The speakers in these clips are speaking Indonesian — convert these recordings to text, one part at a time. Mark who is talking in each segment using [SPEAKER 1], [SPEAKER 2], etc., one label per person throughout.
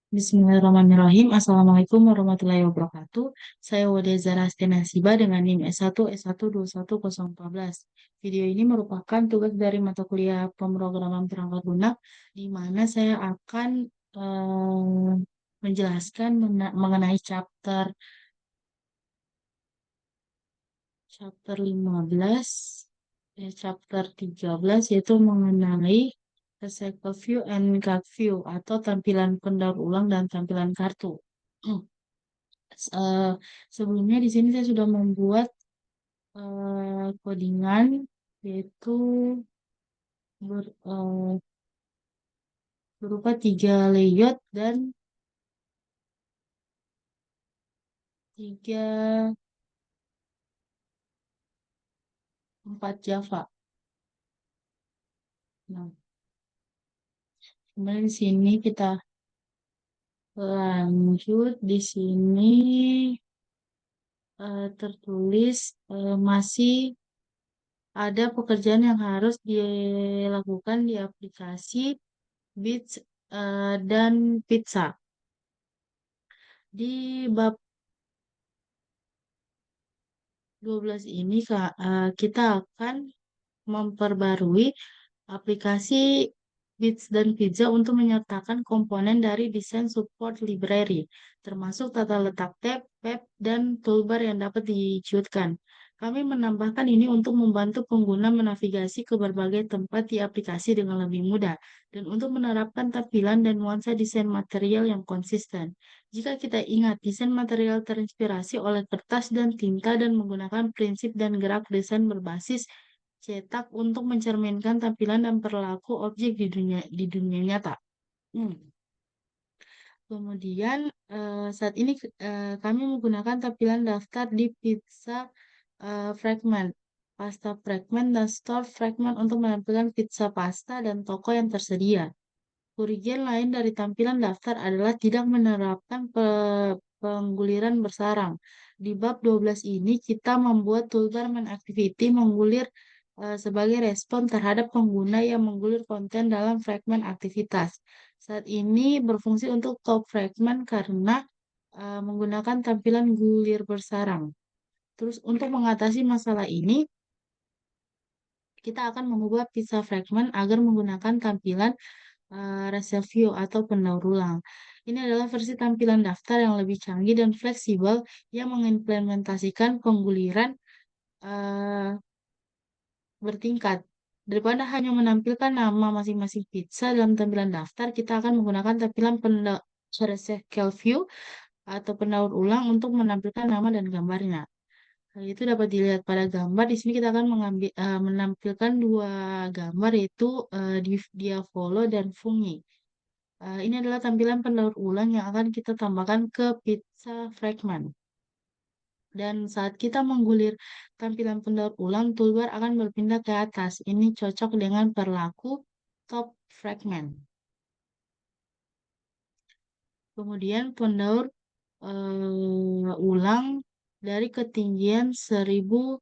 [SPEAKER 1] Bismillahirrahmanirrahim. Assalamualaikum warahmatullahi wabarakatuh. Saya Wade Zara Nasiba dengan NIM S1 S1211014. Video ini merupakan tugas dari mata kuliah pemrograman perangkat lunak, di mana saya akan menjelaskan mengenai chapter 15, chapter 13, yaitu mengenai Recycle View and Card View atau tampilan pendaur ulang dan tampilan kartu. Eh, Sebelumnya di sini saya sudah membuat codingan, yaitu berupa 3 layout dan 4 Java. Nah, kemudian di sini kita lanjut. Di sini tertulis masih ada pekerjaan yang harus dilakukan di aplikasi Bits dan Pizza. Di bab 12 ini kita akan memperbarui aplikasi Bits dan Pizza untuk menyertakan komponen dari desain support library, termasuk tata letak tab, dan toolbar yang dapat diwujudkan. Kami menambahkan ini untuk membantu pengguna menavigasi ke berbagai tempat di aplikasi dengan lebih mudah, dan untuk menerapkan tampilan dan nuansa desain material yang konsisten. Jika kita ingat, desain material terinspirasi oleh kertas dan tinta dan menggunakan prinsip dan gerak desain berbasis cetak untuk mencerminkan tampilan dan perilaku objek di dunia nyata. Hmm. Kemudian saat ini kami menggunakan tampilan daftar di pizza fragment, pasta fragment, dan store fragment untuk menampilkan pizza pasta dan toko yang tersedia. Kerugian lain dari tampilan daftar adalah tidak menerapkan pengguliran bersarang. Di bab 12 ini kita membuat toolbar main activity menggulir sebagai respon terhadap pengguna yang menggulir konten dalam fragmen aktivitas. Saat ini berfungsi untuk top fragment karena menggunakan tampilan gulir bersarang. Terus untuk mengatasi masalah ini, kita akan mengubah pizza fragment agar menggunakan tampilan View atau pendaur ulang. Ini adalah versi tampilan daftar yang lebih canggih dan fleksibel yang mengimplementasikan pengguliran uh, bertingkat. Daripada hanya menampilkan nama masing-masing pizza dalam tampilan daftar, kita akan menggunakan tampilan Recycle View atau pendaur ulang untuk menampilkan nama dan gambarnya. Hal itu dapat dilihat pada gambar. Di sini kita akan menampilkan 2 gambar, yaitu dia follow dan fungi. Ini adalah tampilan pendaur ulang yang akan kita tambahkan ke pizza fragment. Dan saat kita menggulir tampilan pendaur ulang, toolbar akan berpindah ke atas. Ini cocok dengan perilaku top fragment. Kemudian pendaur ulang dari ketinggian 1000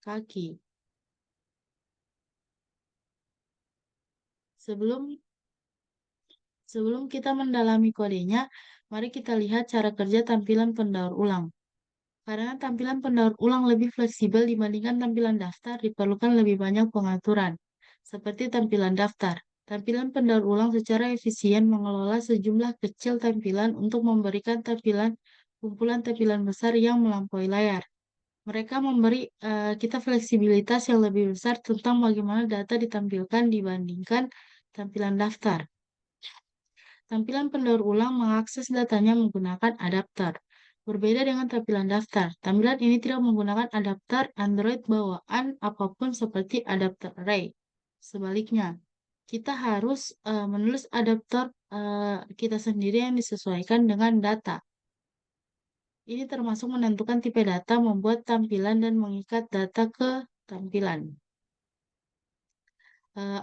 [SPEAKER 1] kaki. Sebelum kita mendalami kodenya, mari kita lihat cara kerja tampilan pendaur ulang. Karena tampilan pendaur ulang lebih fleksibel dibandingkan tampilan daftar, diperlukan lebih banyak pengaturan. Seperti tampilan daftar, tampilan pendaur ulang secara efisien mengelola sejumlah kecil tampilan untuk memberikan kumpulan tampilan besar yang melampaui layar. Mereka memberi kita fleksibilitas yang lebih besar tentang bagaimana data ditampilkan dibandingkan tampilan daftar. Tampilan pendaur ulang mengakses datanya menggunakan adapter. Berbeda dengan tampilan daftar, tampilan ini tidak menggunakan adapter Android bawaan apapun seperti adapter array. Sebaliknya, kita harus menulis adapter kita sendiri yang disesuaikan dengan data. Ini termasuk menentukan tipe data, membuat tampilan, dan mengikat data ke tampilan.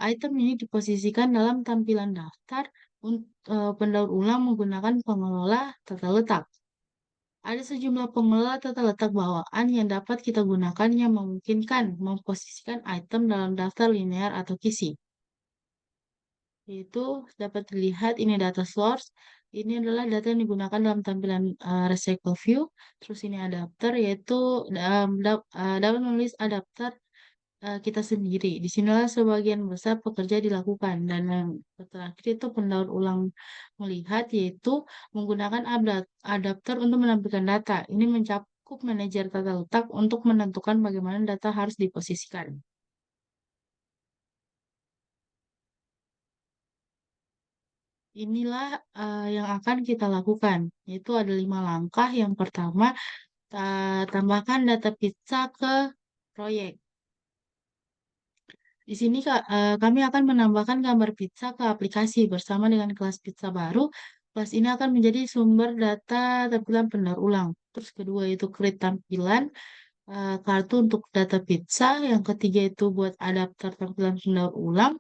[SPEAKER 1] Item ini diposisikan dalam tampilan daftar pendaur ulang menggunakan pengelola tata letak. Ada sejumlah pengelola tata letak bawaan yang dapat kita gunakan yang memungkinkan memposisikan item dalam daftar linear atau kisi. Yaitu dapat dilihat ini data source, ini adalah data yang digunakan dalam tampilan recycle view, terus ini adapter, yaitu dapat menulis adapter kita sendiri. Disinilah sebagian besar pekerja dilakukan. Dan yang terakhir itu pendaur ulang melihat, yaitu menggunakan adapter untuk menampilkan data. Ini mencakup manajer tata letak untuk menentukan bagaimana data harus diposisikan. Inilah yang akan kita lakukan, yaitu ada 5 langkah. Yang pertama, tambahkan data pizza ke proyek. Di sini kami akan menambahkan gambar pizza ke aplikasi bersama dengan kelas pizza baru. Kelas ini akan menjadi sumber data tampilan pendaur ulang. Terus kedua itu create tampilan kartu untuk data pizza. Yang ketiga itu buat adapter tampilan pendaur ulang.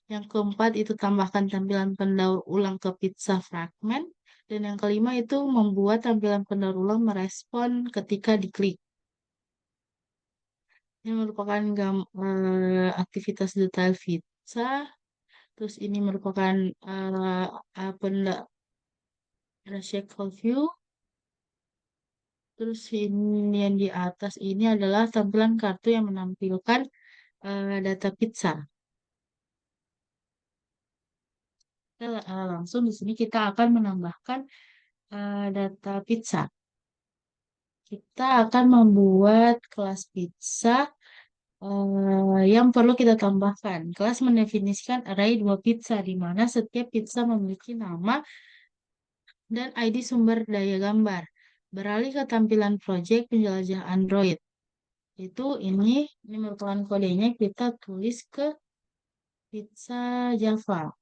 [SPEAKER 1] Yang keempat itu tambahkan tampilan pendaur ulang ke pizza fragment. Dan yang kelima itu membuat tampilan pendaur ulang merespon ketika diklik. Ini merupakan aktivitas detail pizza. Terus ini merupakan recycle view. Terus ini yang di atas ini adalah tampilan kartu yang menampilkan data pizza. Langsung di sini kita akan menambahkan data pizza. Kita akan membuat kelas pizza yang perlu kita tambahkan. Kelas mendefinisikan array 2 pizza, di mana setiap pizza memiliki nama dan ID sumber daya gambar. Beralih ke tampilan project penjelajah Android. Ini merupakan kodenya, kita tulis ke pizza Java.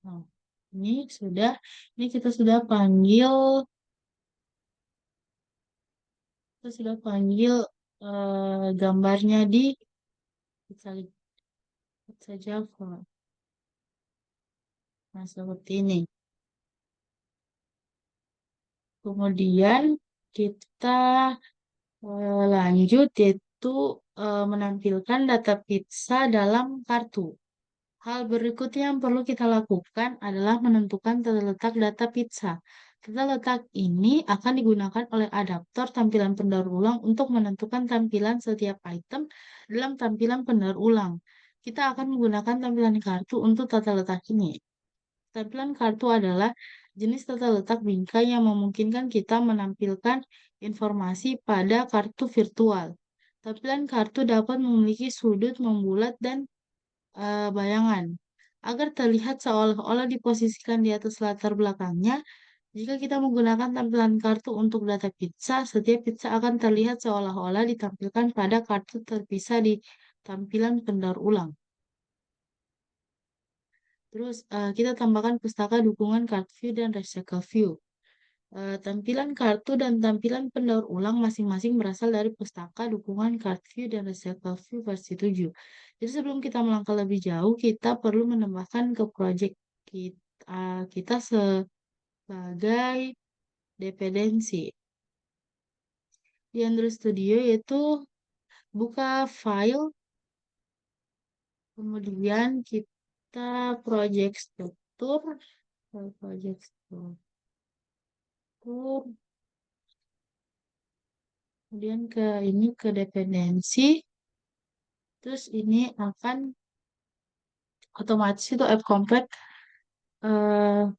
[SPEAKER 1] Nah, ini sudah, ini kita sudah panggil gambarnya di pizza, pizza Java. Nah, seperti ini. Kemudian kita lanjut, yaitu menampilkan data pizza dalam kartu. Hal berikutnya yang perlu kita lakukan adalah menentukan tata letak data pizza. Tata letak ini akan digunakan oleh adaptor tampilan pendaur ulang untuk menentukan tampilan setiap item dalam tampilan pendaur ulang. Kita akan menggunakan tampilan kartu untuk tata letak ini. Tampilan kartu adalah jenis tata letak bingkai yang memungkinkan kita menampilkan informasi pada kartu virtual. Tampilan kartu dapat memiliki sudut membulat dan bayangan, agar terlihat seolah-olah diposisikan di atas latar belakangnya. Jika kita menggunakan tampilan kartu untuk data pizza, setiap pizza akan terlihat seolah-olah ditampilkan pada kartu terpisah di tampilan pendaur ulang. Terus kita tambahkan pustaka dukungan card view dan recycle view. Tampilan kartu dan tampilan pendaur ulang masing-masing berasal dari pustaka dukungan card view dan recycle view versi 7. Jadi sebelum kita melangkah lebih jauh, kita perlu menambahkan ke project kita sebagai dependensi. Di Android Studio yaitu buka file, kemudian kita project struktur, project struktur, kemudian ke dependensi, terus ini akan otomatis itu app compact eh,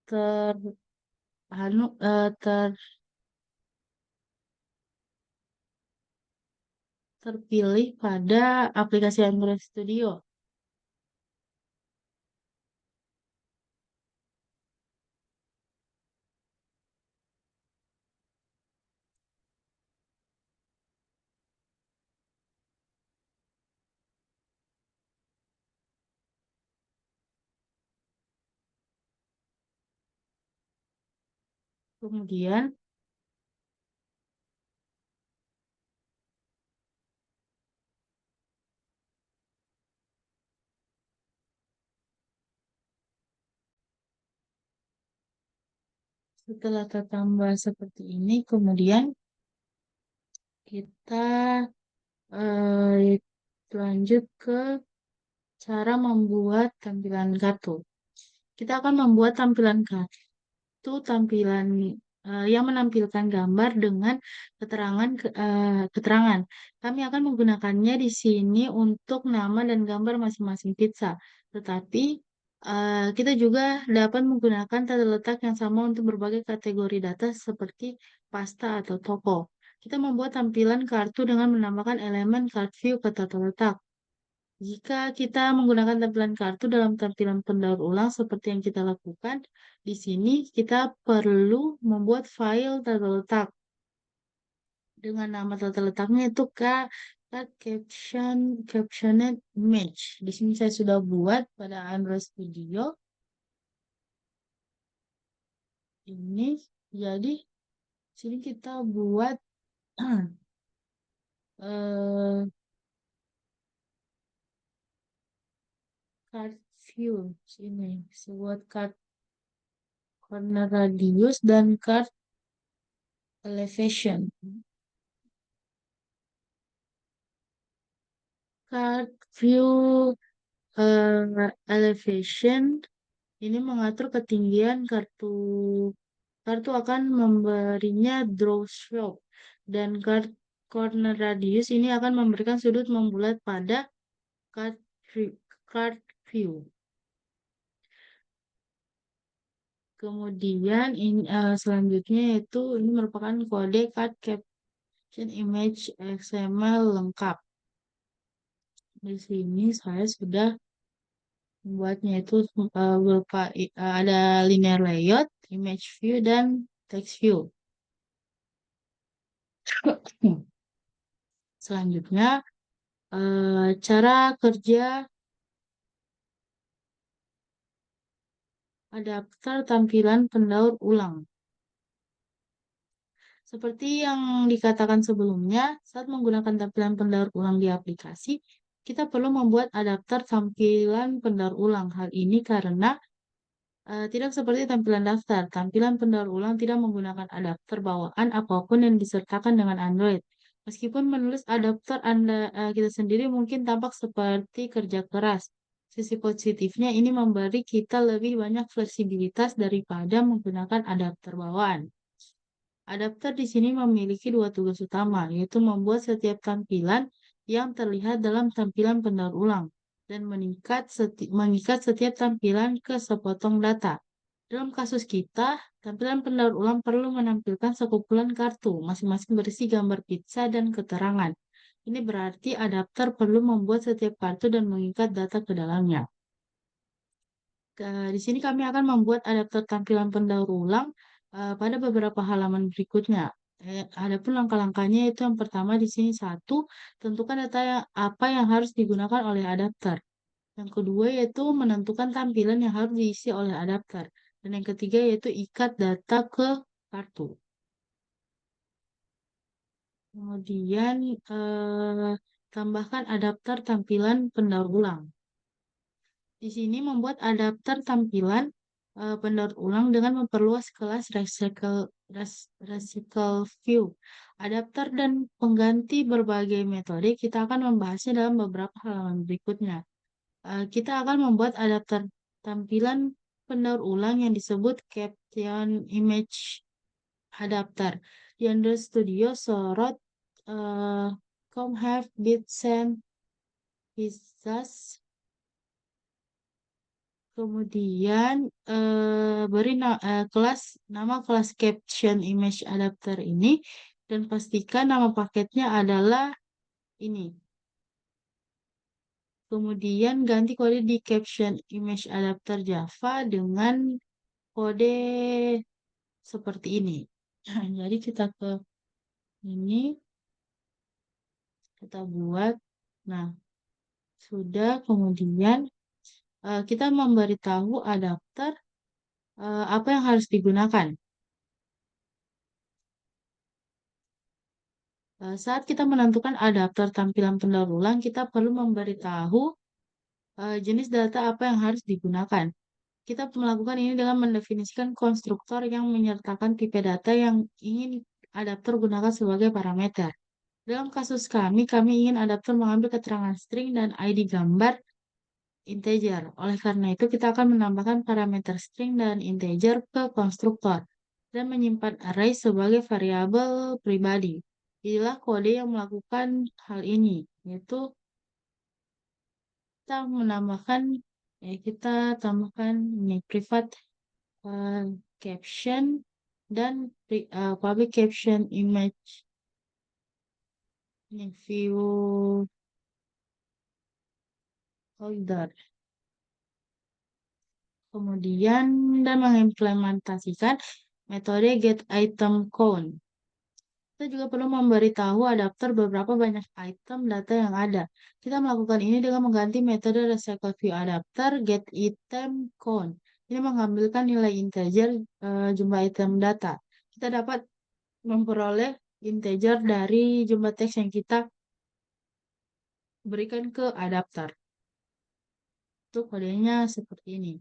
[SPEAKER 1] ter anu eh, ter terpilih pada aplikasi Android Studio. Kemudian setelah tertambah seperti ini, kemudian kita lanjut ke cara membuat tampilan kartu. Kita akan membuat tampilan kartu, tampilan yang menampilkan gambar dengan keterangan. Kami akan menggunakannya di sini untuk nama dan gambar masing-masing pizza. Tetapi kita juga dapat menggunakan tata letak yang sama untuk berbagai kategori data seperti pasta atau toko. Kita membuat tampilan kartu dengan menambahkan elemen card view ke tata letak. Jika kita menggunakan tampilan kartu dalam tampilan pendaur ulang seperti yang kita lakukan, di sini kita perlu membuat file tata letak dengan nama tata letaknya itu card captioned image. Di sini saya sudah buat pada Android Studio. Ini jadi sini kita buat eh, card view sini, buat card corner radius dan card elevation. Card view elevation ini mengatur ketinggian kartu. Kartu akan memberinya draw slope dan corner radius ini akan memberikan sudut membulat pada card view. Card view. Kemudian selanjutnya yaitu ini merupakan kode card caption image XML lengkap. Di sini saya sudah membuatnya itu berupa ada linear layout, image view, dan text view. Selanjutnya, cara kerja adapter tampilan pendaur ulang. Seperti yang dikatakan sebelumnya, saat menggunakan tampilan pendaur ulang di aplikasi, kita perlu membuat adapter tampilan pendaur ulang. Hal ini karena tidak seperti tampilan daftar. Tampilan pendaur ulang tidak menggunakan adapter bawaan apapun yang disertakan dengan Android. Meskipun menulis adapter kita sendiri mungkin tampak seperti kerja keras. Sisi positifnya ini memberi kita lebih banyak fleksibilitas daripada menggunakan adapter bawaan. Adapter di sini memiliki dua tugas utama, yaitu membuat setiap tampilan yang terlihat dalam tampilan pendaur ulang dan mengikat setiap tampilan ke sepotong data. Dalam kasus kita, tampilan pendaur ulang perlu menampilkan sekumpulan kartu, masing-masing berisi gambar pizza dan keterangan. Ini berarti adapter perlu membuat setiap kartu dan mengikat data ke dalamnya. Di sini kami akan membuat adapter tampilan pendaur ulang pada beberapa halaman berikutnya. Adapun langkah-langkahnya itu yang pertama di sini satu, tentukan data apa yang harus digunakan oleh adapter. Yang kedua yaitu menentukan tampilan yang harus diisi oleh adapter. Dan yang ketiga yaitu ikat data ke kartu. Kemudian tambahkan adapter tampilan pendaur ulang. Di sini membuat adapter tampilan pendaur ulang dengan memperluas kelas recycle view. Adapter dan pengganti berbagai metode kita akan membahasnya dalam beberapa halaman berikutnya. Kita akan membuat adapter tampilan pendaur ulang yang disebut caption image adapter. Di Android Studio sorot com have bits and pizzas. Kemudian beri nama kelas caption image adapter ini dan pastikan nama paketnya adalah ini. Kemudian ganti kode di caption image adapter Java dengan kode seperti ini. Jadi kita ke ini, kita buat. Nah, sudah kemudian kita memberitahu adapter apa yang harus digunakan. Saat kita menentukan adapter tampilan pendaur ulang, kita perlu memberitahu jenis data apa yang harus digunakan. Kita melakukan ini dengan mendefinisikan konstruktor yang menyertakan tipe data yang ingin adapter gunakan sebagai parameter. Dalam kasus kami ingin adapter mengambil keterangan string dan ID gambar integer. Oleh karena itu, kita akan menambahkan parameter string dan integer ke konstruktor dan menyimpan array sebagai variabel pribadi. Inilah kode yang melakukan hal ini, yaitu kita tambahkan ini private caption dan public caption image ini view holder. Kemudian dan mengimplementasikan metode getItemCount. Kita juga perlu memberitahu adapter beberapa banyak item data yang ada. Kita melakukan ini dengan mengganti metode recycleViewAdapter getItemCount. Ini mengambilkan nilai integer jumlah item data. Kita dapat memperoleh integer dari jumlah teks yang kita berikan ke adapter. Itu kodenya seperti ini.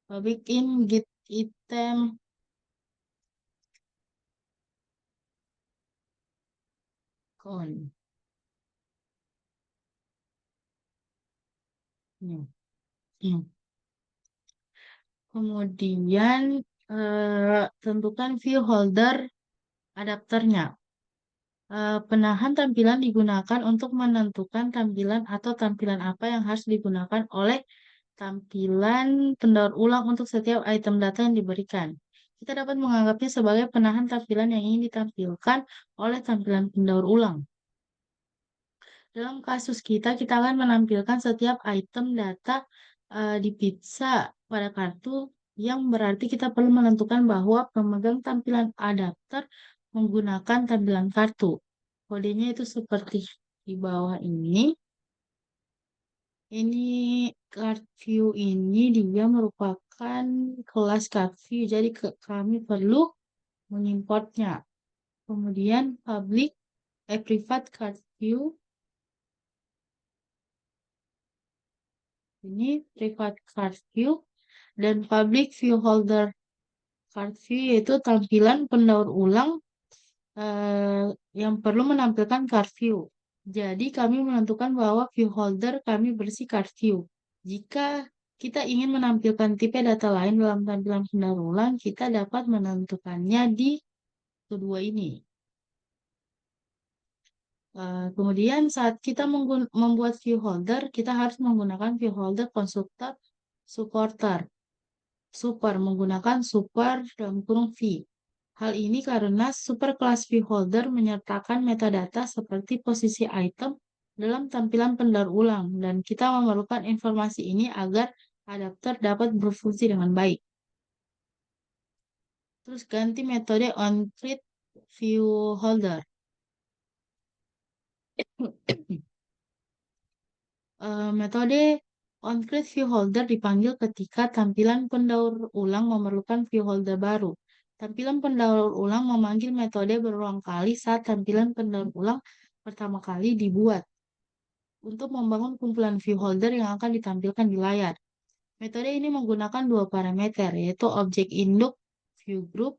[SPEAKER 1] Public in getItem count. Hmm. Hmm. Kemudian tentukan view holder adapternya. Penahan tampilan digunakan untuk menentukan tampilan atau tampilan apa yang harus digunakan oleh tampilan pendaur ulang untuk setiap item data yang diberikan. Kita dapat menganggapnya sebagai penahan tampilan yang ingin ditampilkan oleh tampilan pendaur ulang. Dalam kasus kita akan menampilkan setiap item data di pizza pada kartu yang berarti kita perlu menentukan bahwa pemegang tampilan adapter menggunakan tampilan kartu. Kodenya itu seperti di bawah ini. Ini card view ini dia merupakan kelas card view, jadi kami perlu mengimportnya. Kemudian private card view. Ini private card view dan public view holder card view yaitu tampilan pendaur ulang yang perlu menampilkan card view. Jadi kami menentukan bahwa view holder kami bersih card view. Jika kita ingin menampilkan tipe data lain dalam tampilan pendaur ulang, kita dapat menentukannya di kedua ini. Kemudian saat kita membuat view holder, kita harus menggunakan view holder konstruktor supporter. Super menggunakan super dalam kurung V. Hal ini karena super class view holder menyertakan metadata seperti posisi item dalam tampilan pendaur ulang dan kita memerlukan informasi ini agar adapter dapat berfungsi dengan baik. Terus ganti metode onCreate view holder. Metode onCreate view holder dipanggil ketika tampilan pendaur ulang memerlukan view holder baru. Tampilan pendaur ulang memanggil metode berulang kali saat tampilan pendaur ulang pertama kali dibuat untuk membangun kumpulan view holder yang akan ditampilkan di layar. Metode ini menggunakan dua parameter, yaitu objek induk view group,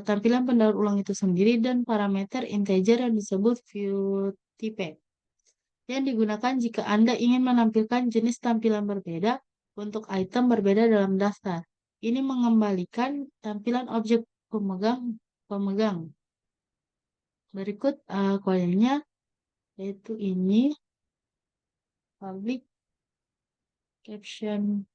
[SPEAKER 1] tampilan pendaur ulang itu sendiri, dan parameter integer yang disebut view type yang digunakan jika Anda ingin menampilkan jenis tampilan berbeda untuk item berbeda dalam daftar. Ini mengembalikan tampilan objek pemegang. Berikut kodenya, yaitu ini public caption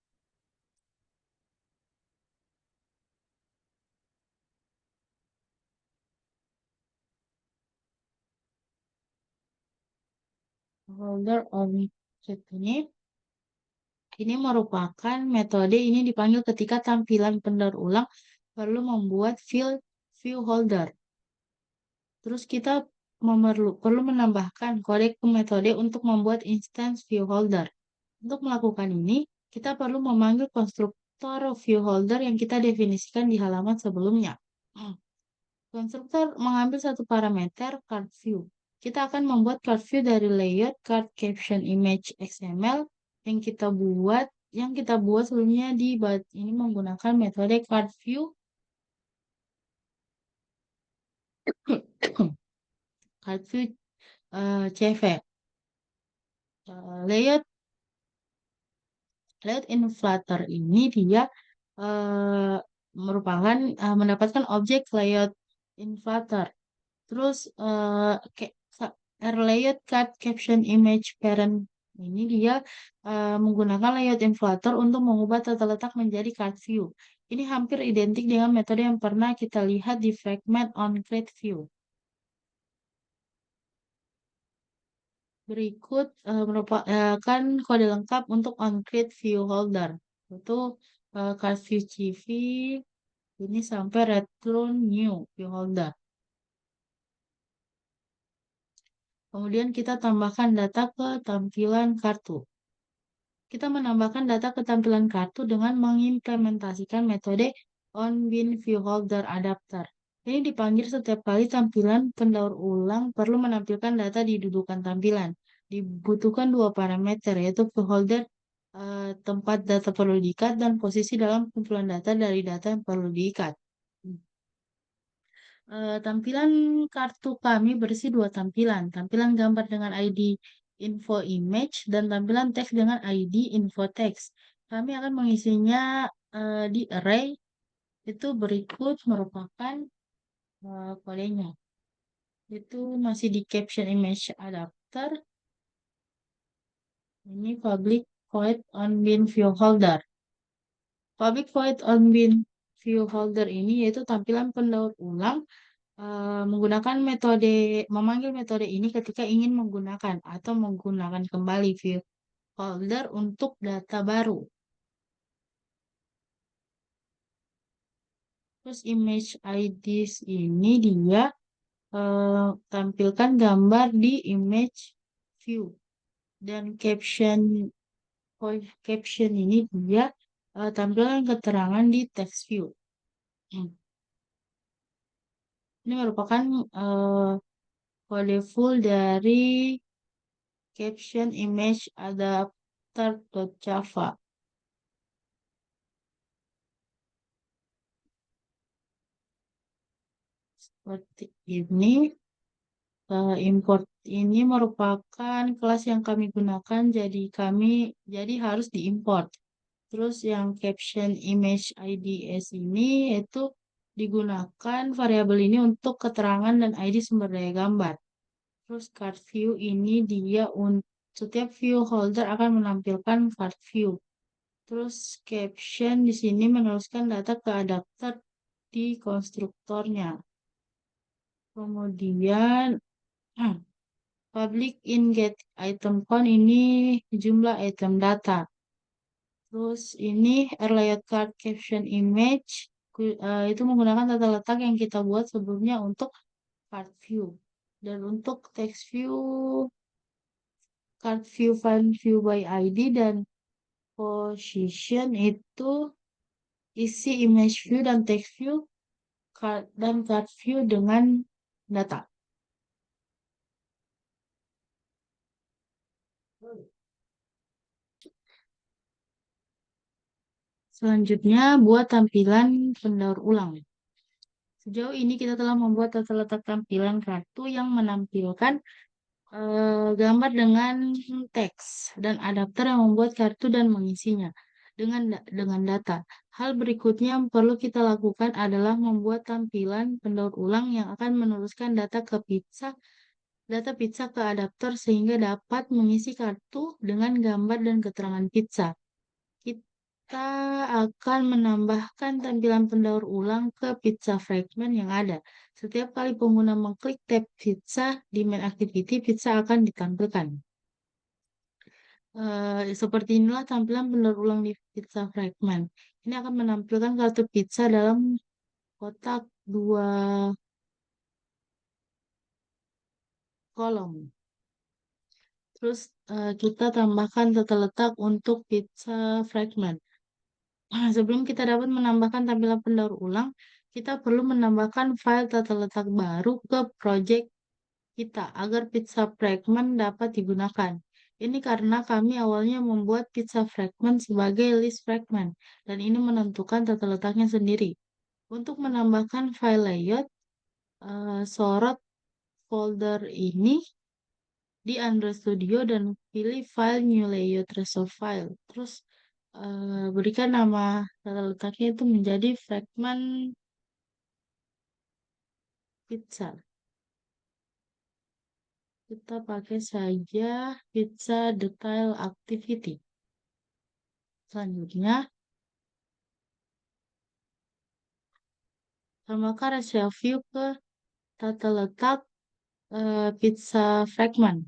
[SPEAKER 1] holder object ini merupakan metode ini dipanggil ketika tampilan pendaur ulang perlu membuat view holder. Terus kita perlu menambahkan kode ke metode untuk membuat instance view holder. Untuk melakukan ini, kita perlu memanggil konstruktor view holder yang kita definisikan di halaman sebelumnya. Konstruktor mengambil satu parameter card view. Kita akan membuat card view dari layout card caption image XML yang kita buat sebelumnya di ini menggunakan metode card view card view CV. Layout layout in Flutter ini dia eh, merupakan mendapatkan objek layout in Flutter. Terus layout card caption image parent ini dia menggunakan layout in Flutter untuk mengubah tata letak menjadi card view. Ini hampir identik dengan metode yang pernah kita lihat di fragment on create view. Berikut merupakan kode lengkap untuk on-create view holder. Itu card view CV ini sampai return new view holder. Kemudian kita tambahkan data ke tampilan kartu. Kita menambahkan data ke tampilan kartu dengan mengimplementasikan metode onBinViewHolderAdapter. Ini dipanggil setiap kali tampilan pendaur ulang perlu menampilkan data di dudukan tampilan. Dibutuhkan dua parameter, yaitu viewholder tempat data perlu diikat dan posisi dalam kumpulan data dari data yang perlu diikat. Tampilan kartu kami berisi dua tampilan. Tampilan gambar dengan ID info image dan tampilan teks dengan ID info text. Kami akan mengisinya di array. Itu berikut merupakan kodenya. Itu masih di caption image adapter. Ini public void on bin view holder. Public void on bin view holder ini yaitu tampilan pendaur ulang menggunakan metode memanggil metode ini ketika ingin menggunakan atau menggunakan kembali view holder untuk data baru. Terus image IDs ini dia tampilkan gambar di image view dan caption ini dia tampilkan keterangan di text view. Ini merupakan kode full dari caption image adapter.java. Seperti ini. Import ini merupakan kelas yang kami gunakan, jadi harus diimport. Terus yang caption image IDs ini itu digunakan variabel ini untuk keterangan dan ID sumber daya gambar. Terus card view ini dia setiap view holder akan menampilkan card view. Terus caption di sini meneruskan data ke adapter di konstruktornya. Kemudian public in get item count ini jumlah item data. Terus ini layout card caption image itu menggunakan tata letak yang kita buat sebelumnya untuk card view. Dan untuk text view, card view, file view by ID dan position itu isi image view dan text view dan card view dengan data. Selanjutnya, buat tampilan pendaur ulang. Sejauh ini kita telah membuat tata letak tampilan kartu yang menampilkan gambar dengan teks dan adapter yang membuat kartu dan mengisinya dengan data. Hal berikutnya yang perlu kita lakukan adalah membuat tampilan pendaur ulang yang akan meneruskan data pizza ke adapter sehingga dapat mengisi kartu dengan gambar dan keterangan pizza. Kita akan menambahkan tampilan pendaur ulang ke pizza fragment yang ada. Setiap kali pengguna mengklik tab pizza di main activity, pizza akan ditampilkan. Seperti inilah tampilan pendaur ulang di pizza fragment. Ini akan menampilkan kartu pizza dalam kotak 2 kolom. Terus kita tambahkan tata letak untuk pizza fragment. Sebelum kita dapat menambahkan tampilan pendaur ulang, kita perlu menambahkan file tata letak baru ke project kita agar pizza fragment dapat digunakan. Ini karena kami awalnya membuat pizza fragment sebagai list fragment, dan ini menentukan tata letaknya sendiri. Untuk menambahkan file layout, sorot folder ini di Android Studio dan pilih file New Layout Resolve File. Terus berikan nama tata letaknya itu menjadi fragment pizza. Kita pakai saja pizza detail activity. Selanjutnya, tambahkan racial view ke tata letak pizza fragment.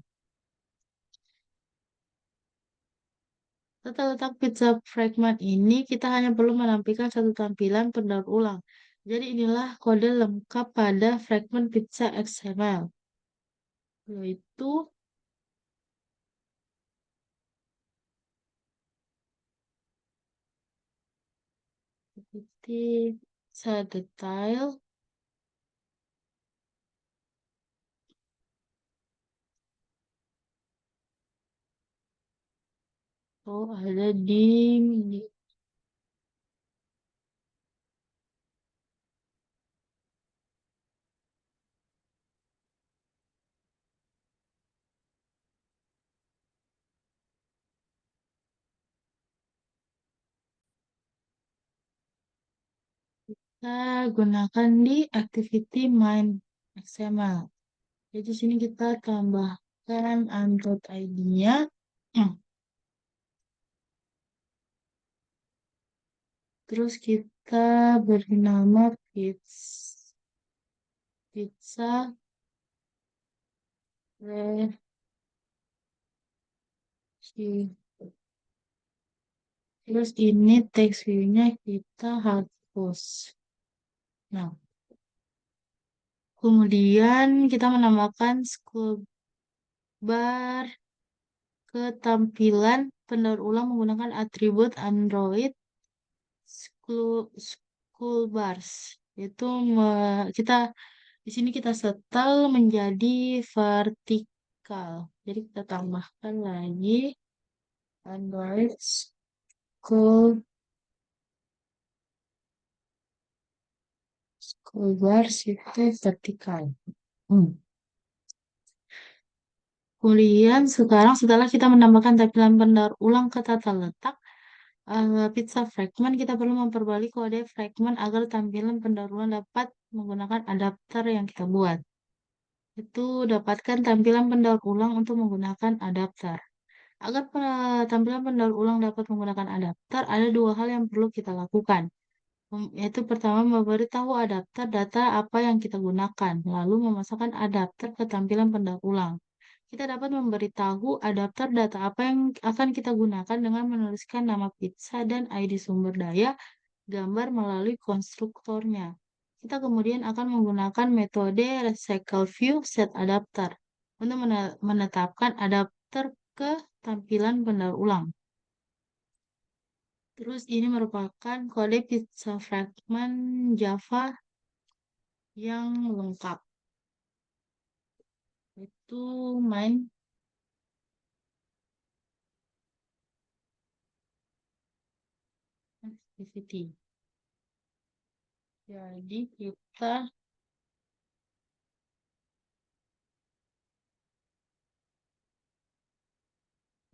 [SPEAKER 1] Tata letak pizza fragment ini kita hanya perlu menampilkan satu tampilan pendaur ulang. Jadi inilah kode lengkap pada fragment pizza XML, yaitu seperti set detail. Oh, ada di kita gunakan di activity main XML. Jadi di sini kita tambahkan Android ID-nya. Terus kita beri nama pizza review. Terus ini text view-nya kita hapus. Nah, kemudian kita menambahkan scroll bar ke tampilan pendaur ulang menggunakan atribut Android scroll bars. Itu kita di sini kita setel menjadi vertikal. Jadi kita tambahkan lagi Android scroll bars itu vertikal. Hmm. Kemudian sekarang setelah kita menambahkan tampilan pendaur ulang ke tata letak pizza fragment, kita perlu memperbarui kode fragment agar tampilan pendaur ulang dapat menggunakan adapter yang kita buat. Itu dapatkan tampilan pendaur ulang untuk menggunakan adapter. Agar tampilan pendaur ulang dapat menggunakan adapter, ada dua hal yang perlu kita lakukan. Yaitu pertama memberitahu adapter data apa yang kita gunakan, lalu memasukkan adapter ke tampilan pendaur ulang. Kita dapat memberitahu adapter data apa yang akan kita gunakan dengan menuliskan nama pizza dan ID sumber daya gambar melalui konstruktornya. Kita kemudian akan menggunakan metode recycle view set adapter untuk menetapkan adapter ke tampilan pendaur ulang. Terus ini merupakan kode pizza fragment Java yang lengkap. Itu main activity. Jadi kita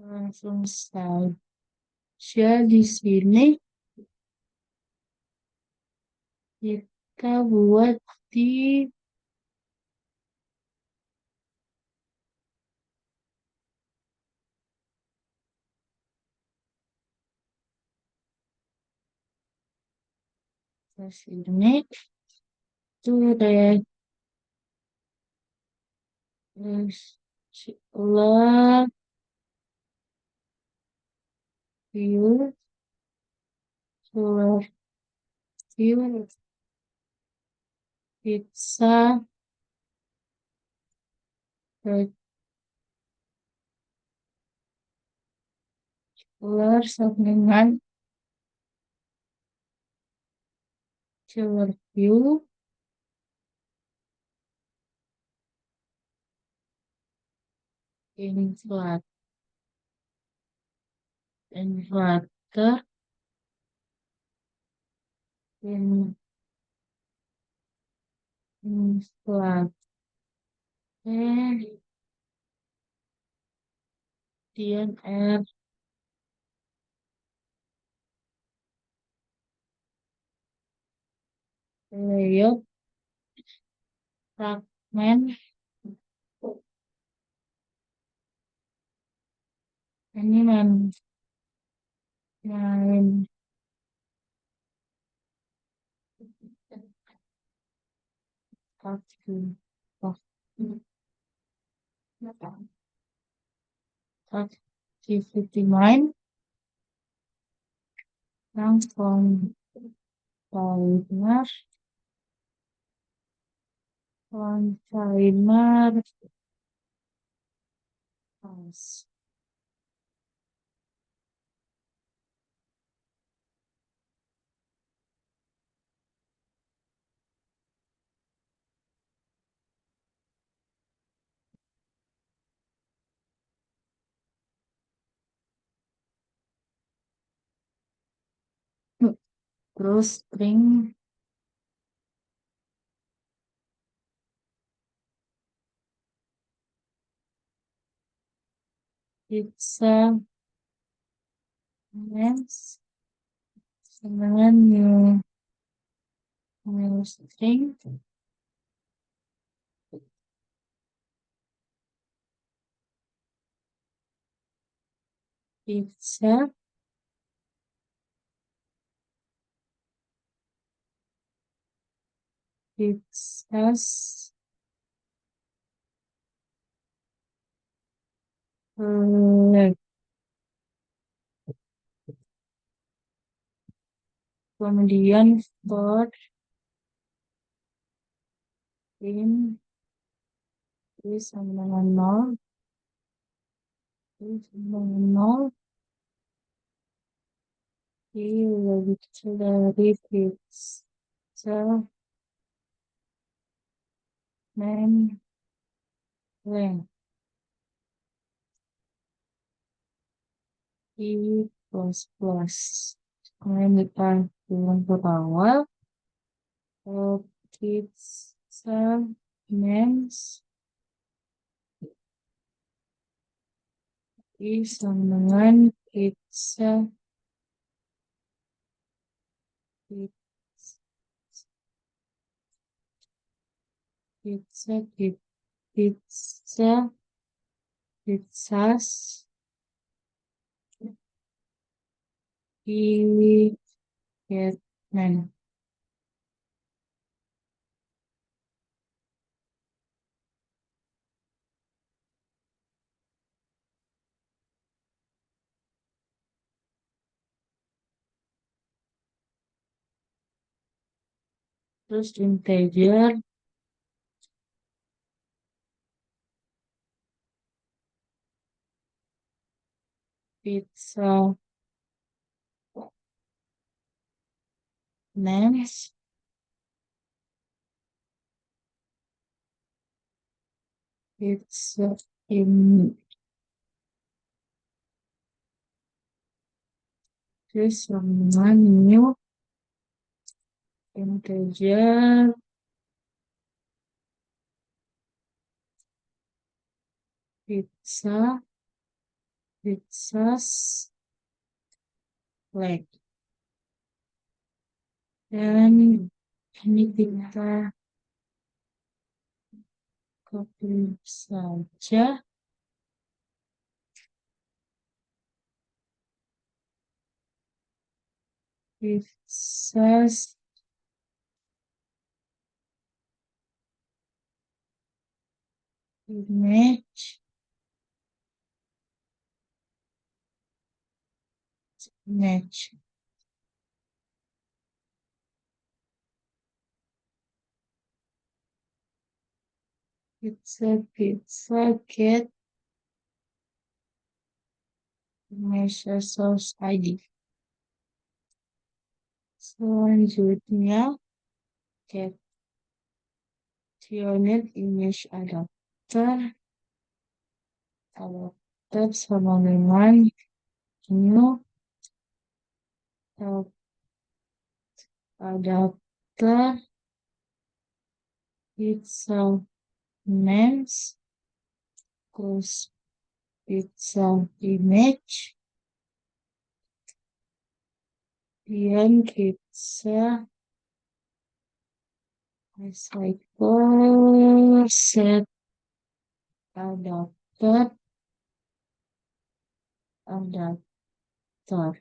[SPEAKER 1] langsung saja di sini kita buat di sini itu love view love view pizza regular dengan killer view inflat inflator in inflator DNR layout fragment ini main activity activity main yang container container house. Terus string pizza names dengan new string pizza pizzas left. Kemudian for in sama dengan nol sama dengan nol lebih kecil dari pizza name length i plus plus. Kemudian kita bilang ke bawah pizza names i sama dengan pizza pizza pizza pizzas i Vietnam. Terus integer pizza names pizza in terus sama new integer pizza pizzas flag. Dan ini kita copy saja pizzas image image pizza get image source ID. Selanjutnya get unit image adapter sama dengan new adapter pizza names close pizza image, kemudian pizza recycle set adapter adapter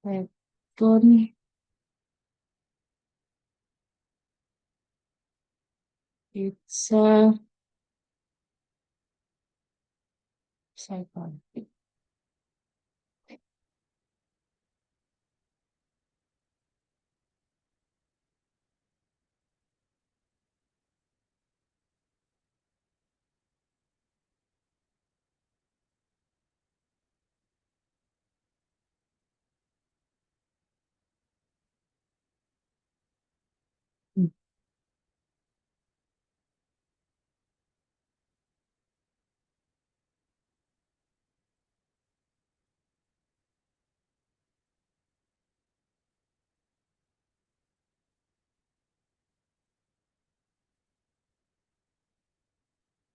[SPEAKER 1] Recon pizza recycle.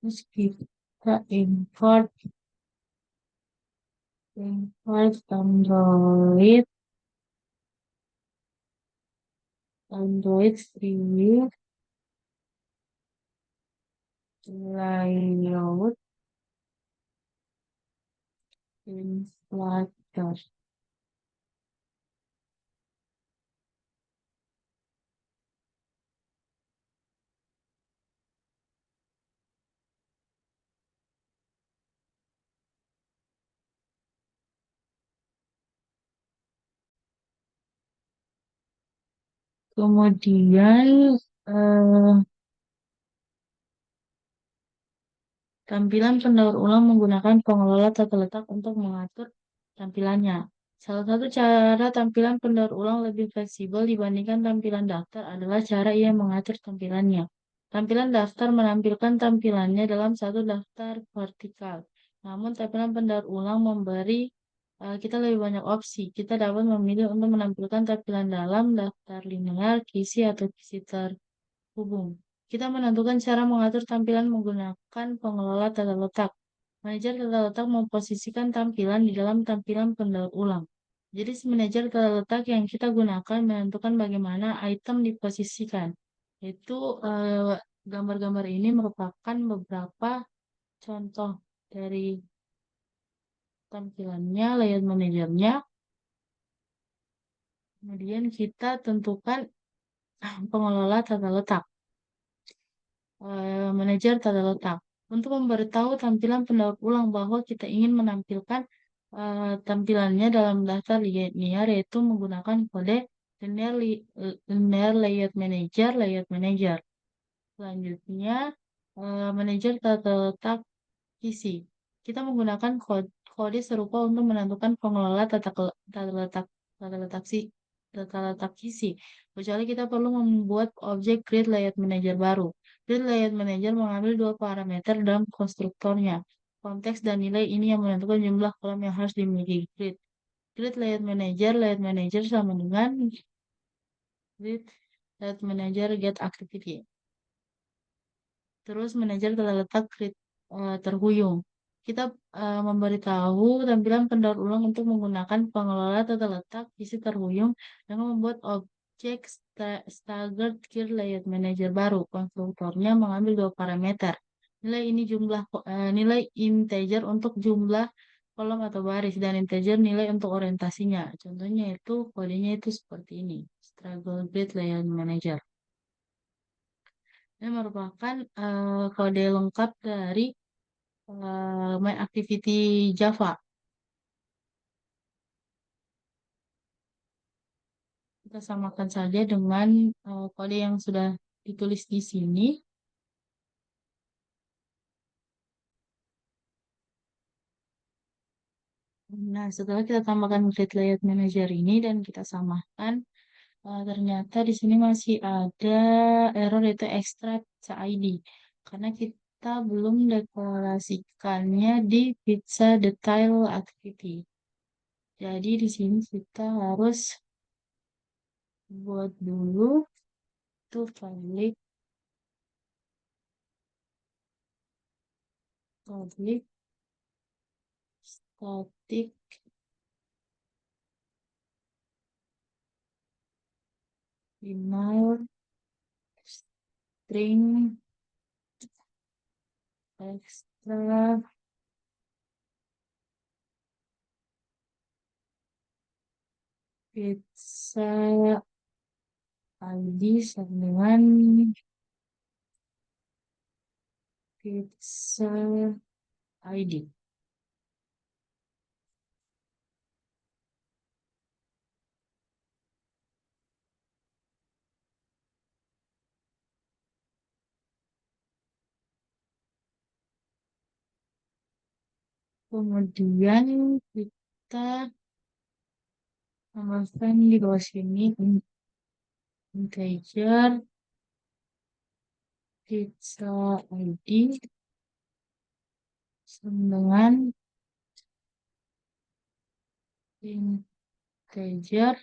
[SPEAKER 1] Terus kita import Android free layout installer. Kemudian eh, tampilan pendaur ulang menggunakan pengelola tata letak untuk mengatur tampilannya. Salah satu cara tampilan pendaur ulang lebih fleksibel dibandingkan tampilan daftar adalah cara ia mengatur tampilannya. Tampilan daftar menampilkan tampilannya dalam satu daftar vertikal. Namun tampilan pendaur ulang memberi kita lebih banyak opsi. Kita dapat memilih untuk menampilkan tampilan dalam daftar linear, kisi, atau kisi terhubung. Kita menentukan cara mengatur tampilan menggunakan pengelola tata letak. Manajer tata letak memposisikan tampilan di dalam tampilan pendaur ulang. Jadi, manajer tata letak yang kita gunakan menentukan bagaimana item diposisikan. Itu gambar-gambar ini merupakan beberapa contoh dari tampilannya, layout manajernya. Kemudian kita tentukan pengelola tata letak. Manajer tata letak. Untuk memberitahu tampilan pendaur ulang bahwa kita ingin menampilkan tampilannya dalam daftar linear yaitu menggunakan kode linear layout manager. Selanjutnya, manajer tata letak isi. Kita menggunakan kode serupa untuk menentukan pengelola tata letak tata letak si tata letak isi. Kecuali kita perlu membuat objek create layout manager baru. Create layout manager mengambil dua parameter dalam konstruktornya. Konteks dan nilai ini yang menentukan jumlah kolom yang harus dimiliki grid. Create layout manager sama dengan create layout manager get activity. Terus manajer tata letak terhuyung. Kita memberitahu tampilan pendaur ulang untuk menggunakan pengelola tata letak isi terhuyung dengan membuat objek staggered create layout manager baru. Konstruktornya mengambil dua parameter. Nilai integer untuk jumlah kolom atau baris dan integer nilai untuk orientasinya. Contohnya itu kodenya itu seperti ini. Struggle grid layout manager. Ini merupakan kode lengkap dari My Activity Java. Kita samakan saja dengan kode yang sudah ditulis di sini. Nah, setelah kita tambahkan Grid Layout Manager ini dan kita samakan, ternyata di sini masih ada error yaitu extract ID. Karena kita belum deklarasikannya di pizza detail activity. Jadi di sini kita harus buat dulu tuh public static email string extra pizza ID sama dengan pizza ID. Kemudian kita tambahkan di bawah sini integer pizza ID sama dengan integer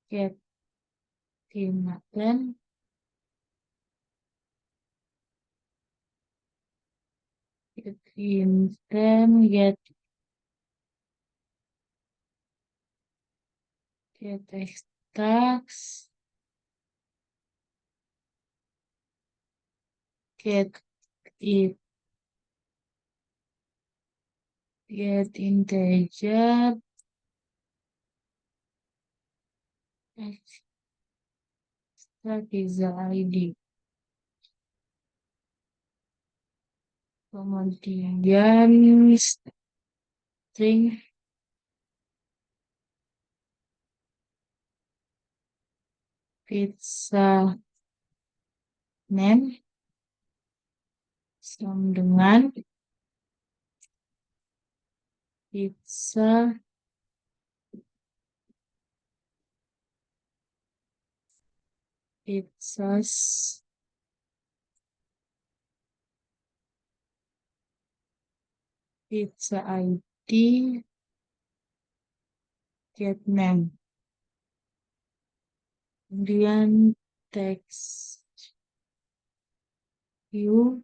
[SPEAKER 1] get dan get intent get extract get it get integer extra pizza ID. Kemudian string pizza name sama dengan pizza pizzas pizza ID get name. Kemudian text view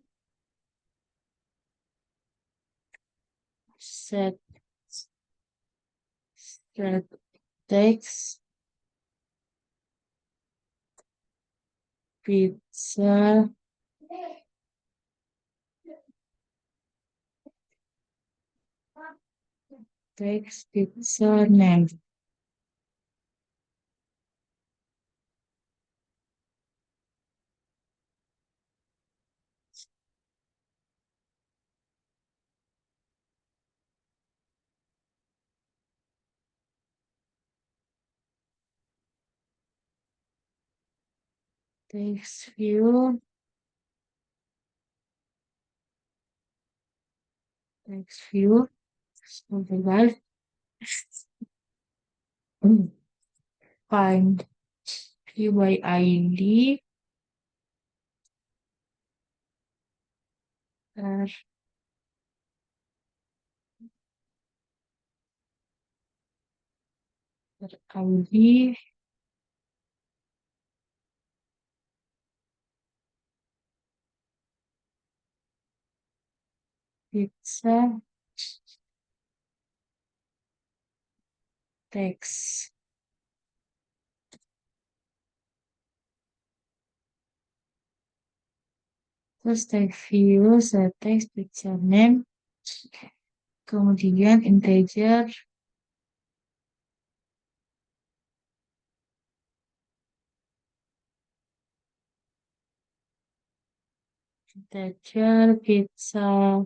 [SPEAKER 1] set text pizza text pizza name. Text view sampai find view by ID ID pizza text. Terus text view set text pizza name, kemudian integer pizza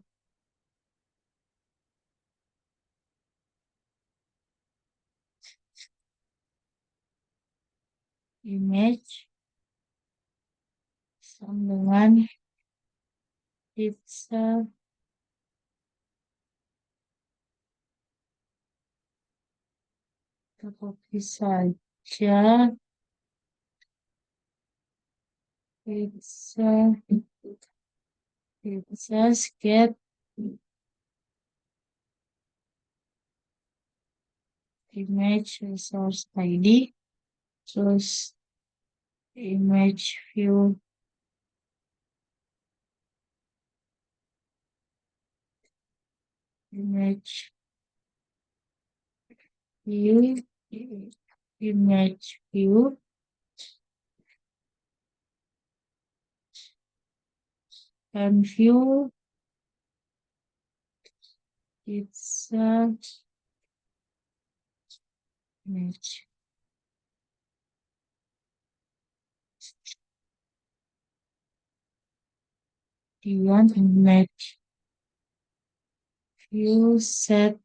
[SPEAKER 1] image sama dengan pizza copy saja pizza get image resource ID, terus image view image view, image view, and view itself image. Kemudian image view set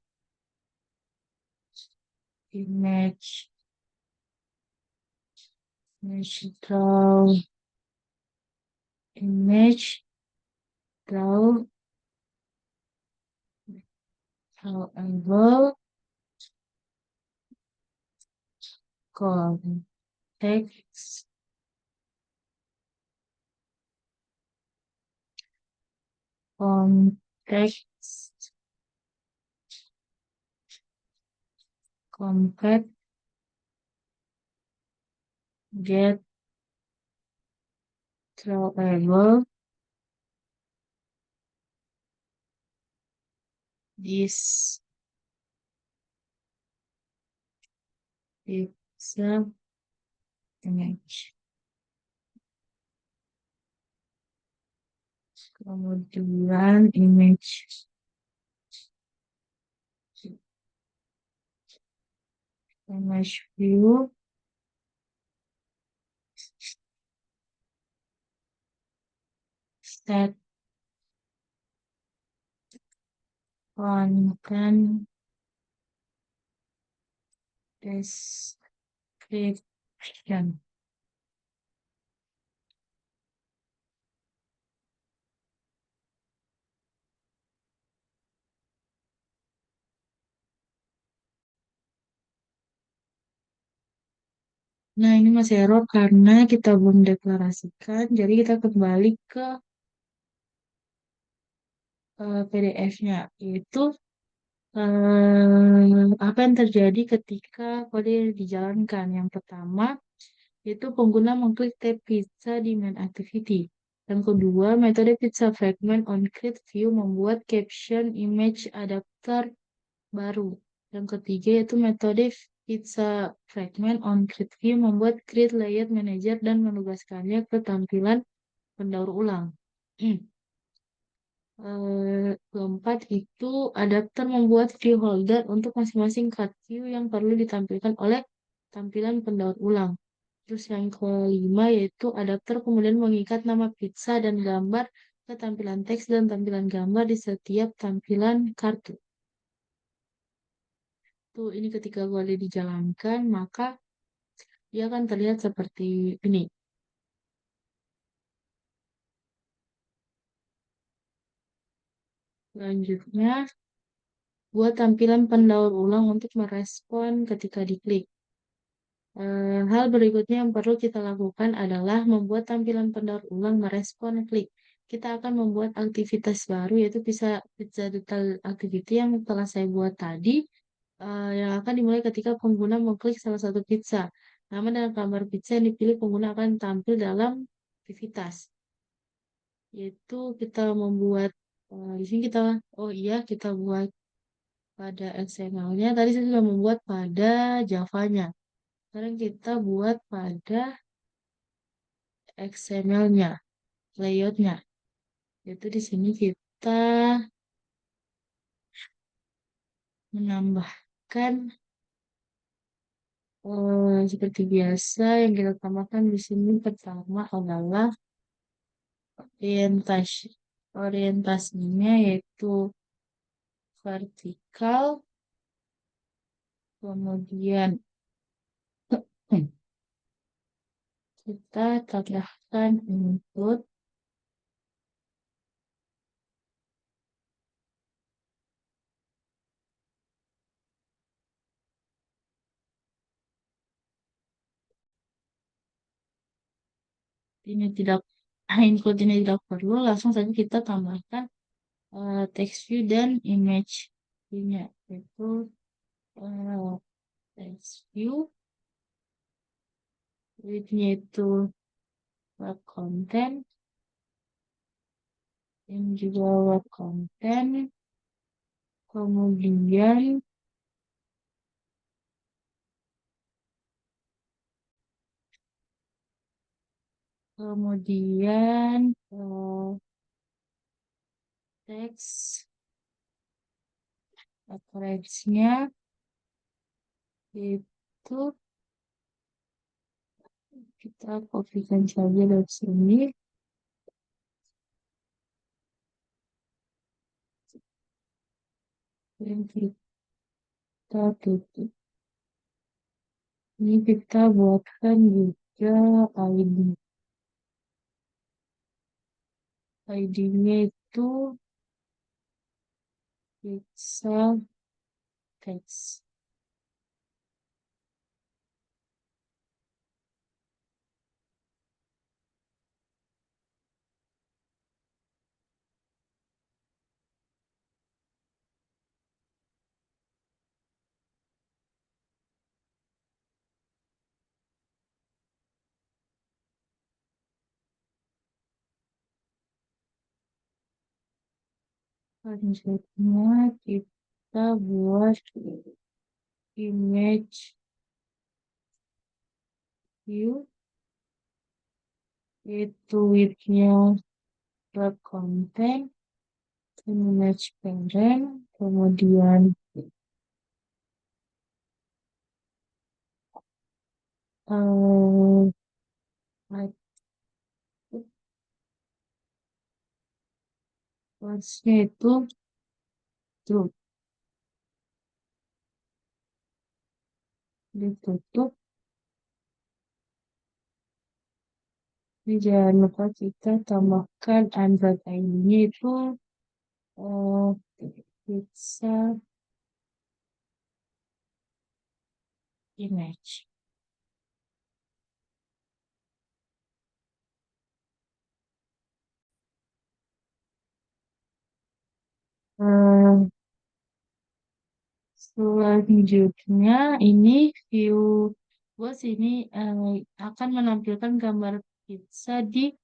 [SPEAKER 1] image draw image draw however context context compact get drawable this pixel image. Kemudian image view set content description. Nah, ini masih error karena kita belum deklarasikan. Jadi kita kembali ke PDF-nya. Yaitu apa yang terjadi ketika kode dijalankan. Yang pertama, yaitu pengguna mengklik tab pizza di main activity. Yang kedua, metode pizza fragment on create view membuat caption image adapter baru. Yang ketiga yaitu metode pizza fragment on create view membuat create layout manager dan menugaskannya ke tampilan pendaur ulang. Keempat itu adapter membuat view holder untuk masing-masing card view yang perlu ditampilkan oleh tampilan pendaur ulang. Terus yang kelima yaitu adapter kemudian mengikat nama pizza dan gambar ke tampilan teks dan tampilan gambar di setiap tampilan kartu. Tuh, ini ketika kode dijalankan, maka dia akan terlihat seperti ini. Selanjutnya, buat tampilan pendaur ulang untuk merespon ketika diklik. Hal berikutnya yang perlu kita lakukan adalah membuat tampilan pendaur ulang merespon klik. Kita akan membuat aktivitas baru, yaitu pizza detail activity yang telah saya buat tadi, yang akan dimulai ketika pengguna mengklik salah satu pizza. Nama dan gambar pizza yang dipilih pengguna akan tampil dalam aktivitas. Yaitu kita membuat, di sini kita, oh iya, kita buat pada XML-nya. Tadi saya sudah membuat pada Java-nya. Sekarang kita buat pada XML-nya, layout-nya. Itu di sini kita menambahkan seperti biasa yang kita tambahkan di sini pertama adalah orientasinya yaitu vertikal, kemudian kita tambahkan input ini tidak input ini tidak perlu, langsung saja kita tambahkan text view dan image view-nya yaitu uh, text view width-nya itu web content dan juga web content kemudian kemudian teks referensinya itu kita kopikan saja dari sini dan kita tutup. Ini kita buatkan juga ID. ID-nya itu pizza teks. Selanjutnya kita buat image view, itu width-nya content, image parent, kemudian output-nya itu true. Ditutup. Ini jangan lupa kita tambahkan Android ID-nya itu pizza image. Selanjutnya ini view bos ini akan menampilkan gambar pizza di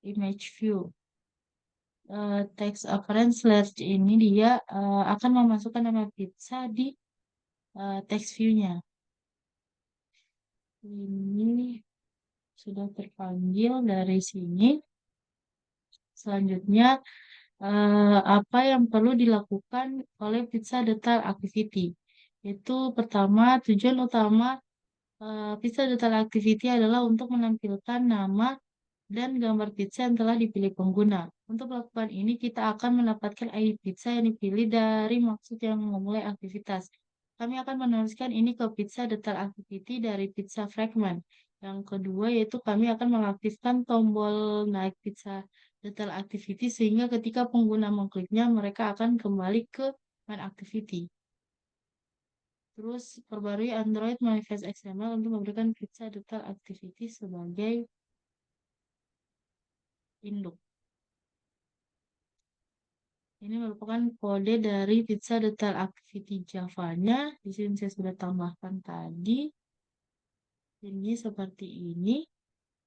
[SPEAKER 1] image view. Text appearance slash ini dia akan memasukkan nama pizza di text view-nya. Ini sudah terpanggil dari sini. Selanjutnya apa yang perlu dilakukan oleh pizza detail activity? Itu pertama, tujuan utama pizza detail activity adalah untuk menampilkan nama dan gambar pizza yang telah dipilih pengguna. Untuk melakukan ini, kita akan mendapatkan ID pizza yang dipilih dari maksud yang memulai aktivitas. Kami akan menuliskan ini ke pizza detail activity dari pizza fragment. Yang kedua, yaitu kami akan mengaktifkan tombol naik pizza detail activity sehingga ketika pengguna mengkliknya, mereka akan kembali ke main activity. Terus, perbarui Android Manifest XML untuk memberikan pizza detail activity sebagai induk. Ini merupakan kode dari pizza detail activity Java-nya. Di sini saya sudah tambahkan tadi. Ini seperti ini.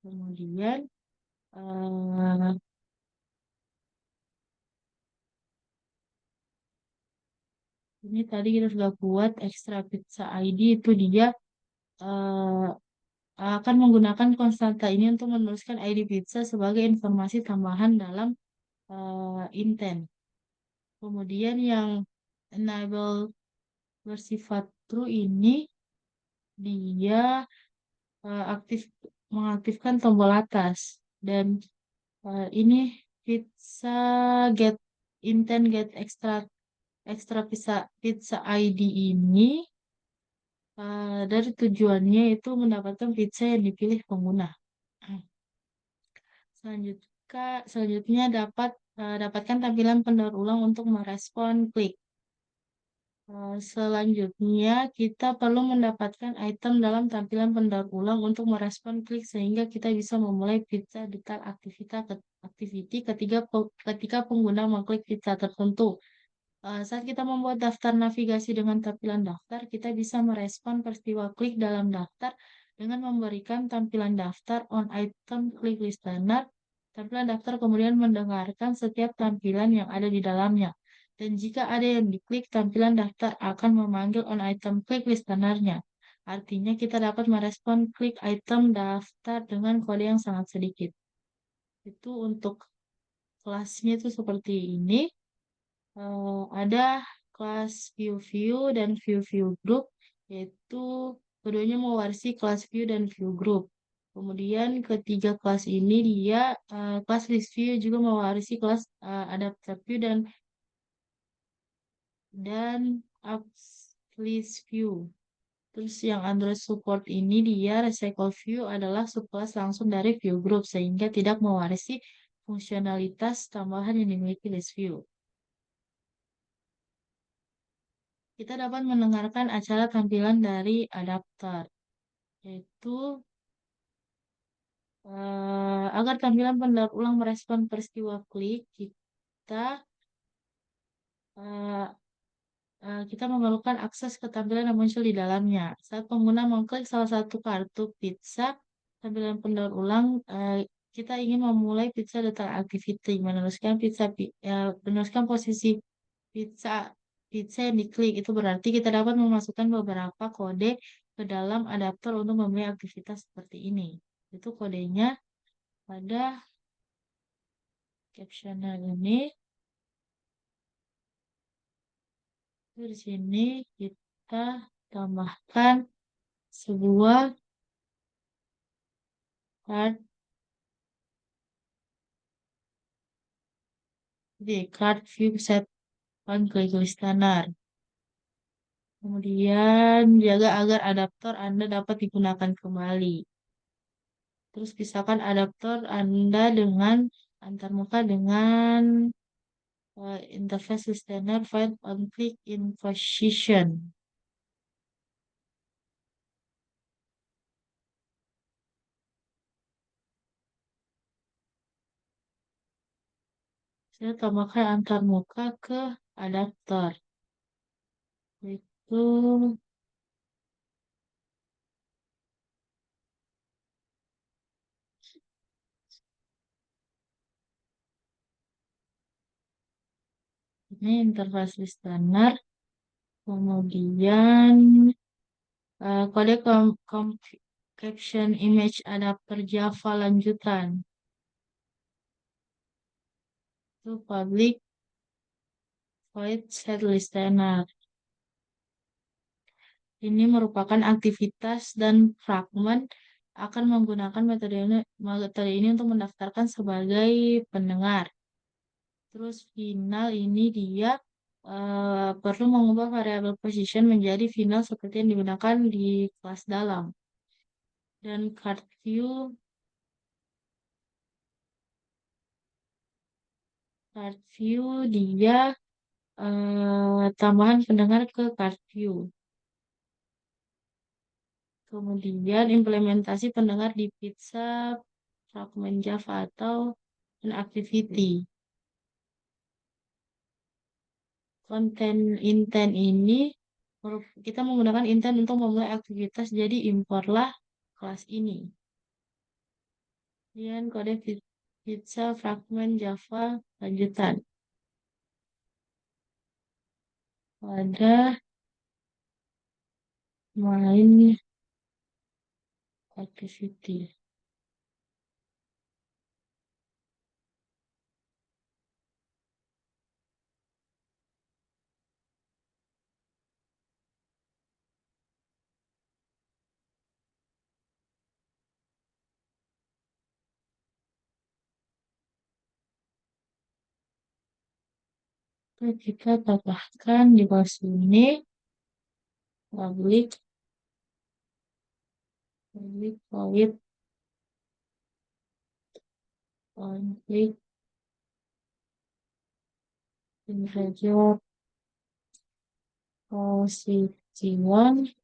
[SPEAKER 1] Kemudian ini tadi kita sudah buat extra pizza ID, itu dia akan menggunakan konstanta ini untuk menuliskan ID pizza sebagai informasi tambahan dalam intent. Kemudian yang enable bersifat true ini dia mengaktifkan tombol atas dan ini pizza get intent get extra pizza ID ini dari tujuannya itu mendapatkan pizza yang dipilih pengguna. Selanjutnya dapatkan tampilan pendaur ulang untuk merespon klik. Selanjutnya, kita perlu mendapatkan item dalam tampilan pendaur ulang untuk merespon klik sehingga kita bisa memulai pizza detail activity ketika pengguna mengklik pizza tertentu. Saat kita membuat daftar navigasi dengan tampilan daftar, kita bisa merespon peristiwa klik dalam daftar dengan memberikan tampilan daftar on item klik listener. Tampilan daftar kemudian mendengarkan setiap tampilan yang ada di dalamnya. Dan jika ada yang diklik, tampilan daftar akan memanggil on item klik listenernya. Artinya kita dapat merespon klik item daftar dengan kode yang sangat sedikit. Itu untuk kelasnya itu seperti ini. Ada kelas view-view dan view-view group, yaitu keduanya mewarisi kelas view dan view group. Kemudian ketiga kelas ini dia kelas list view juga mewarisi kelas adapter view dan apps list view. Terus yang Android support ini dia recycle view adalah subkelas langsung dari view group sehingga tidak mewarisi fungsionalitas tambahan yang dimiliki list view. Kita dapat mendengarkan acara tampilan dari adapter, yaitu agar tampilan pendaur ulang merespon peristiwa klik, eh, kita memerlukan akses ke tampilan yang muncul di dalamnya. Saat pengguna mengklik salah satu kartu pizza, tampilan pendaur ulang, kita ingin memulai pizza detail activity, meneruskan posisi pizza pizza yang diklik. Itu berarti kita dapat memasukkan beberapa kode ke dalam adapter untuk memulai aktivitas seperti ini. Itu kodenya pada captioner ini. Di sini kita tambahkan sebuah card di card view set on klik listener. Kemudian jaga agar adaptor Anda dapat digunakan kembali. Terus pisahkan adaptor Anda dengan antarmuka dengan interface listener find on click in position. Saya tambahkan antarmuka ke adaptor. Itu ini interface listener. Kemudian kode caption image adapter Java lanjutan. Itu public void set listener. Ini merupakan aktivitas dan fragmen akan menggunakan metode ini untuk mendaftarkan sebagai pendengar. Terus final ini dia perlu mengubah variabel position menjadi final seperti yang digunakan di kelas dalam. Dan card view dia tambahan pendengar ke card view. Kemudian implementasi pendengar di pizza fragment Java atau an activity. Konten intent ini kita menggunakan intent untuk memulai aktivitas, jadi imporlah kelas ini. Kemudian kode pizza fragment Java lanjutan. Pada main activity. Oke, kita tambahkan di bawah sini public void conflict integer position.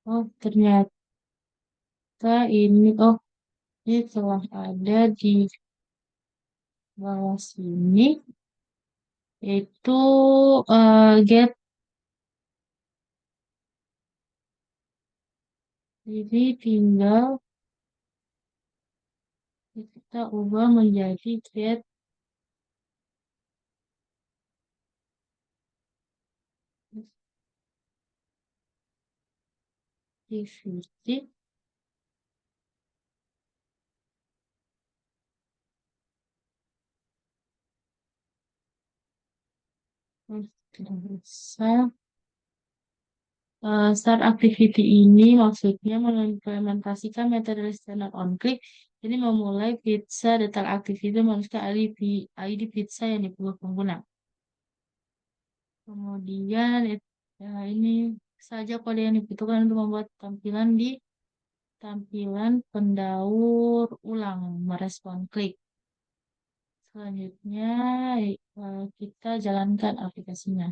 [SPEAKER 1] Oh, ternyata ini telah ada di bawah sini, yaitu get Jadi tinggal kita ubah menjadi get activity. Tidak bisa. Start activity ini maksudnya mengimplementasikan metode listener on click. Ini memulai pizza detail activity menuliskan ID pizza yang dipilih pengguna. Kemudian ya, ini saja kode yang dibutuhkan untuk membuat tampilan di tampilan pendaur ulang merespon klik. Selanjutnya kita jalankan aplikasinya.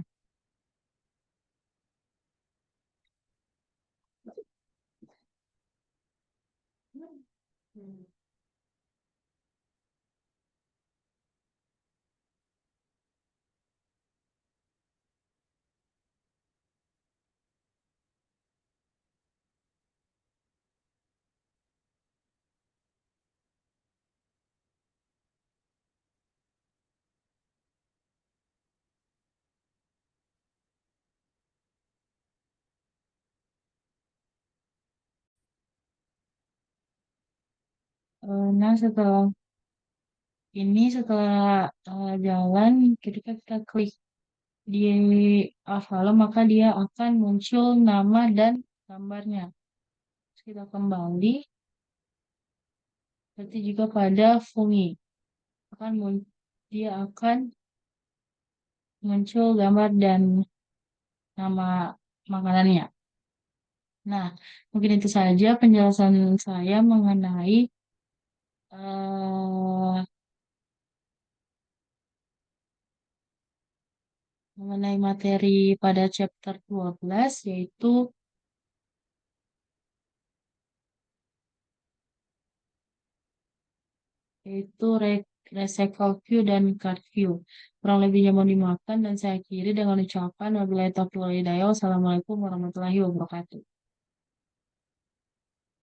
[SPEAKER 1] Nah, setelah jalan, ketika kita klik di halo, maka dia akan muncul nama dan gambarnya. Terus kita kembali, berarti juga pada Fungi dia akan muncul gambar dan nama makanannya. Nah, mungkin itu saja penjelasan saya eh, mengenai materi pada chapter 12 yaitu recycle queue dan card queue. Kurang lebihnya mau dimakan dan saya akhiri dengan ucapan wabillahi taufiq wal hidayah. Wassalamualaikum warahmatullahi wabarakatuh.